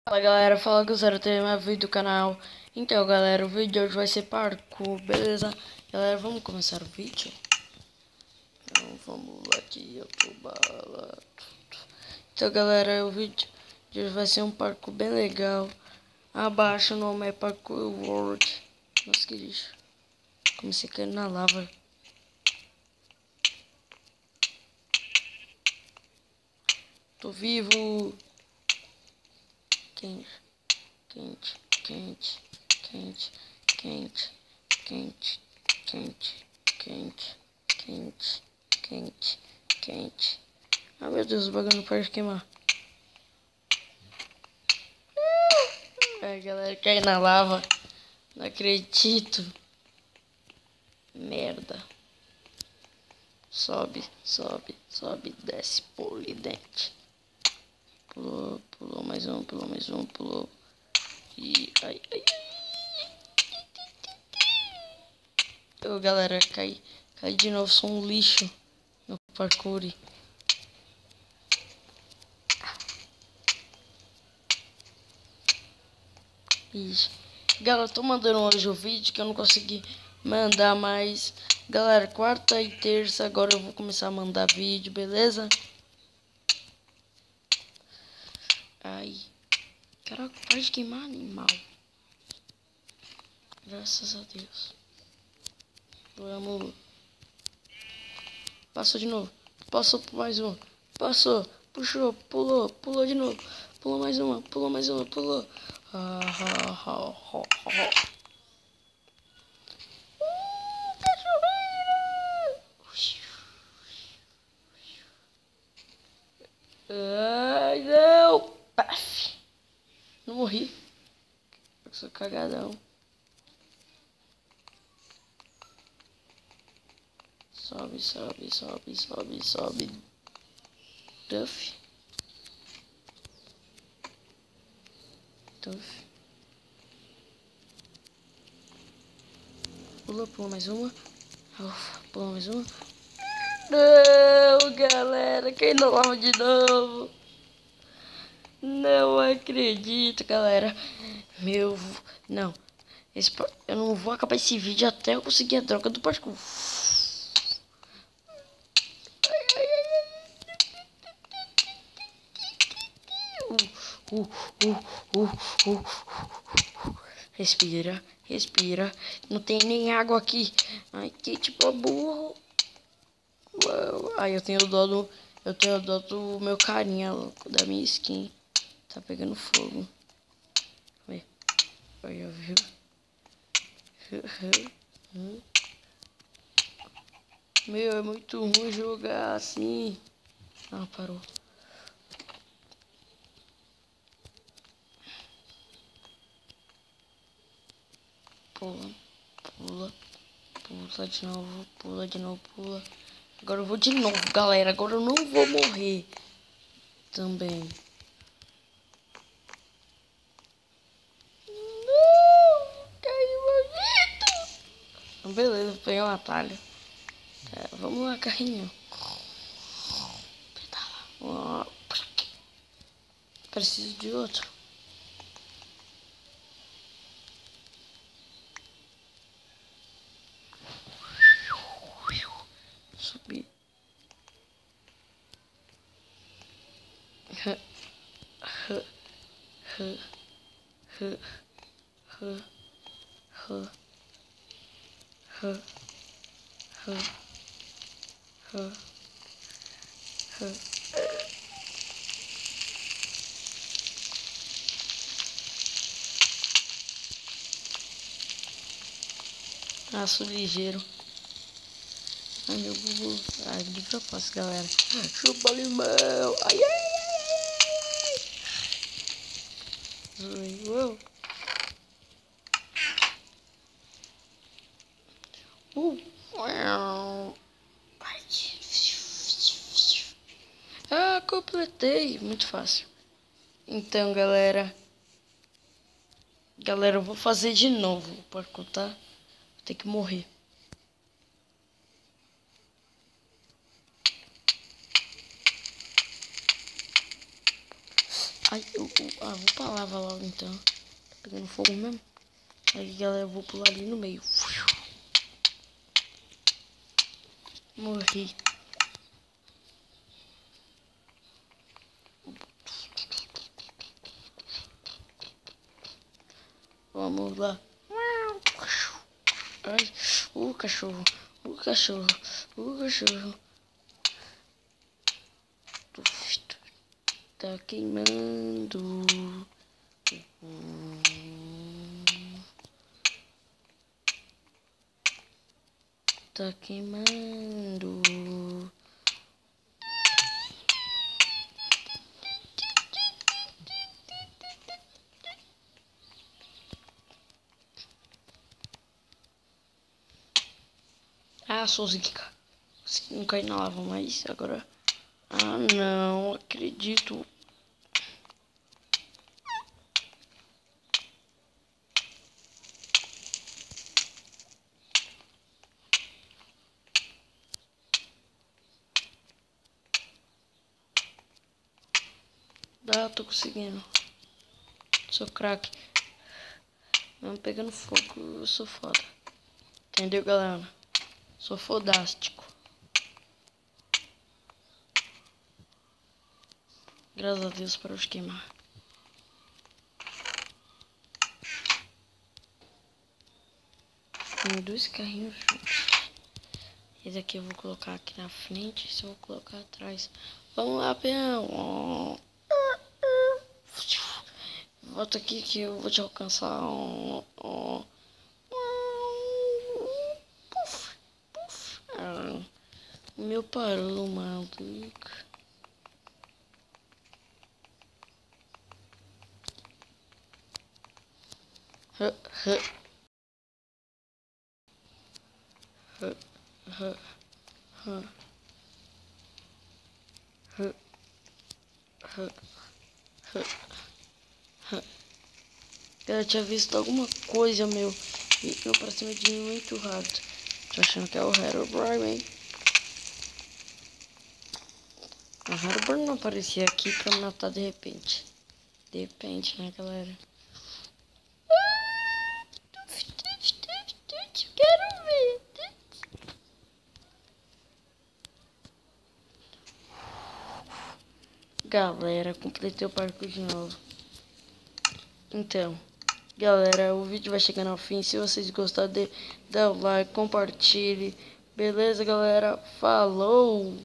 Fala galera, fala que eu zero ter mais vídeo do canal. Então galera, o vídeo de hoje vai ser parkour, beleza? Galera, vamos começar o vídeo? Então vamos aqui, eu tô bala. Então galera, o vídeo de hoje vai ser um parkour bem legal. Abaixo o nome é Parkour World. Nossa, que lixo. Comecei caindo na lava. Tô vivo. Quente, quente, quente, quente, quente, quente, quente, quente, quente, quente, quente. Ah, meu Deus, o bagulho não pode queimar. Ai, galera, cai na lava. Não acredito. Merda. Sobe, sobe, sobe, desce, polidente. Pulou, pulou mais um, pulou mais um, pulou. E ai, ai, ai. Ô, galera, cai de novo, sou um lixo no parkour. Isso. Galera, tô mandando hoje o vídeo que eu não consegui mandar mais. Galera, quarta e terça agora eu vou começar a mandar vídeo, beleza? Ai. Caraca, para de queimar, animal. Graças a Deus. Vamos. Passou de novo. Passou por mais uma. Passou. Puxou. Pulou. Pulou de novo. Pulou mais uma. Pulou mais uma. Pulou. Ai, não. Paf. Não morri. Eu sou cagadão. Sobe, sobe, sobe, sobe, sobe. Tuff. Tuff. Pula, pula mais uma. Ufa, pula mais uma. Não, galera, quem não lava de novo? Não acredito, galera. Meu, não. Eu não vou acabar esse vídeo até eu conseguir a droga do parkour. Uh, uh, uh, uh. Respira, respira. Não tem nem água aqui. Ai, que tipo burro. Ai, eu tenho dó do meu carinha, louco, da minha skin. Tá pegando fogo. Olha, olha, viu? Meu, é muito ruim jogar assim. Ah, parou. Pula, pula, pula de novo, pula de novo, pula. Agora eu vou de novo, galera. Agora eu não vou morrer também. Não, caiu bonito. Beleza, peguei um atalho. Vamos lá, carrinho. Pedala. Preciso de outro. Subir. Aço ligeiro. Ai, meu bubu. Ai, de propósito, galera. Chupa limão. Ai, ai, ai. Uou. Ah, completei. Muito fácil. Então, galera. Galera, eu vou fazer de novo. Pode contar? Vou ter que morrer. Ai, Ai, vou pra lava logo então. Tá pegando fogo mesmo. Aí, galera, eu vou pular ali no meio. Morri. Vamos lá. Ai, o cachorro. O cachorro. O cachorro. Tá queimando. Tá queimando. Ah, sou zica. Não cai na lava mais agora. Ah, não acredito. Dá, tô conseguindo. Sou craque. Mesmo pegando fogo, eu sou foda. Entendeu, galera? Sou fodástico. Graças a Deus para os queimar. Tem 2 carrinhos juntos. Esse aqui eu vou colocar aqui na frente. Esse eu vou colocar atrás. Vamos lá, peão. Volta aqui que eu vou te alcançar. Puf, puf. O meu parou, maluco. Eu tinha visto alguma coisa, meu. E eu pra cima de mim muito rápido. Tô achando que é o Herobrine, hein? O Herobrine não aparecia aqui pra me matar de repente. De repente, né, galera? Quero ver. Galera, completei o parkour de novo. Então, galera, o vídeo vai chegando ao fim. Se vocês gostaram, dá o like, compartilhe. Beleza, galera? Falou!